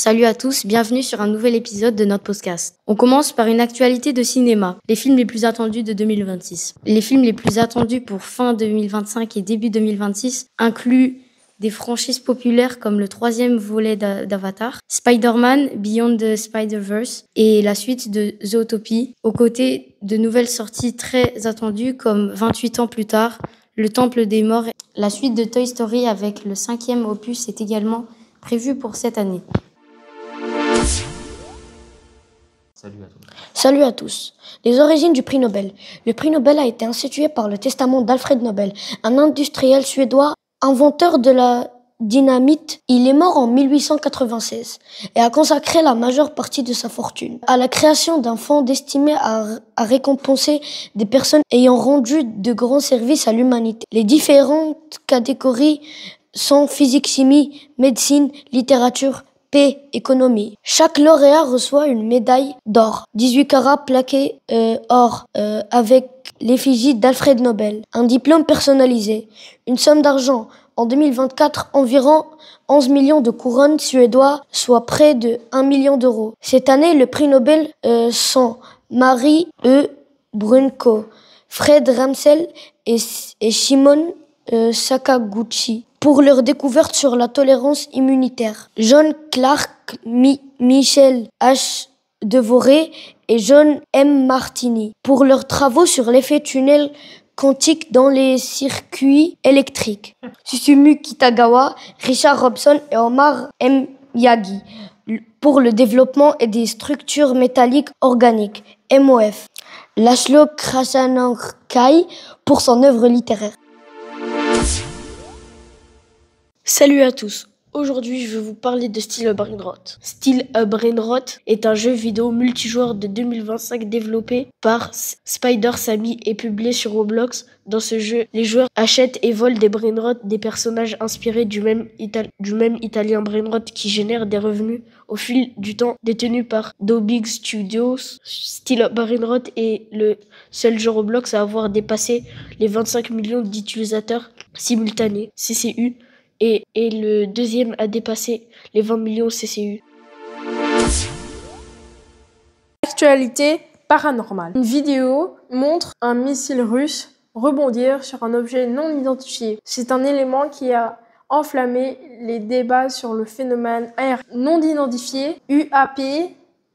Salut à tous, bienvenue sur un nouvel épisode de notre podcast. On commence par une actualité de cinéma, les films les plus attendus de 2026. Les films les plus attendus pour fin 2025 et début 2026 incluent des franchises populaires comme le 3e volet d'Avatar, Spider-Man Beyond the Spider-Verse et la suite de Zootopie, aux côtés de nouvelles sorties très attendues comme 28 ans plus tard, Le Temple des Morts. La suite de Toy Story avec le 5e opus est également prévue pour cette année. Salut à tous. Les origines du prix Nobel. Le prix Nobel a été institué par le testament d'Alfred Nobel, un industriel suédois inventeur de la dynamite. Il est mort en 1896 et a consacré la majeure partie de sa fortune à la création d'un fonds destiné à récompenser des personnes ayant rendu de grands services à l'humanité. Les différentes catégories sont physique, chimie, médecine, littérature, paix, économie. Chaque lauréat reçoit une médaille d'or, 18 carats plaqués or, avec l'effigie d'Alfred Nobel, un diplôme personnalisé, une somme d'argent. En 2024, environ 11 millions de couronnes suédois, soit près de 1 million d'euros. Cette année, le prix Nobel sont Marie E. Brunko, Fred Ramsel et Shimon Sakaguchi pour leur découverte sur la tolérance immunitaire. John Clark, Michel H. Devoré et John M. Martini pour leurs travaux sur l'effet tunnel quantique dans les circuits électriques. Susumu Kitagawa, Richard Robson et Omar M. Yagi pour le développement et des structures métalliques organiques, MOF. Laszlo Krasznahorkai pour son œuvre littéraire. Salut à tous. Aujourd'hui, je vais vous parler de Still a Brainrot. Still a Brainrot est un jeu vidéo multijoueur de 2025 développé par Spider Sammy et publié sur Roblox. Dans ce jeu, les joueurs achètent et volent des Brainrot, des personnages inspirés du même italien Brainrot qui génère des revenus au fil du temps, détenu par Dobig Studios. Still a Brainrot est le seul jeu Roblox à avoir dépassé les 25 millions d'utilisateurs simultanés, CCU, et le deuxième a dépassé les 20 millions CCU. Actualité paranormale. Une vidéo montre un missile russe rebondir sur un objet non identifié. C'est un élément qui a enflammé les débats sur le phénomène aérien non identifié UAP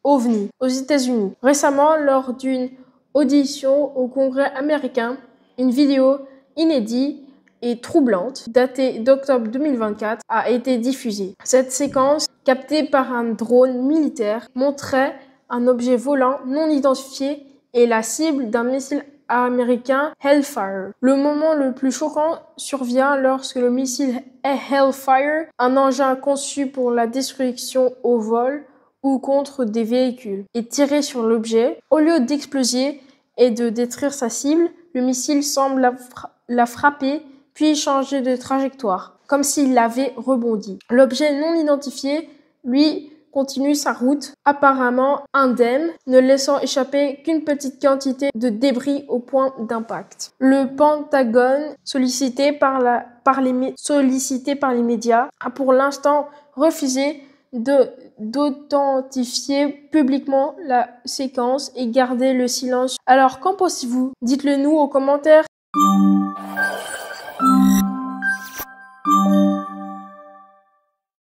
OVNI aux États-Unis. Récemment, lors d'une audition au Congrès américain, une vidéo inédite et troublante, datée d'octobre 2024, a été diffusée. Cette séquence, captée par un drone militaire, montrait un objet volant non identifié et la cible d'un missile américain Hellfire. Le moment le plus choquant survient lorsque le missile Hellfire, un engin conçu pour la destruction au vol ou contre des véhicules, est tiré sur l'objet. Au lieu d'exploser et de détruire sa cible, le missile semble la frapper puis changer de trajectoire, comme s'il avait rebondi. L'objet non identifié, lui, continue sa route, apparemment indemne, ne laissant échapper qu'une petite quantité de débris au point d'impact. Le Pentagone, sollicité par les médias, a pour l'instant refusé d'authentifier publiquement la séquence et garder le silence. Alors, qu'en pensez-vous? Dites-le nous aux commentaires.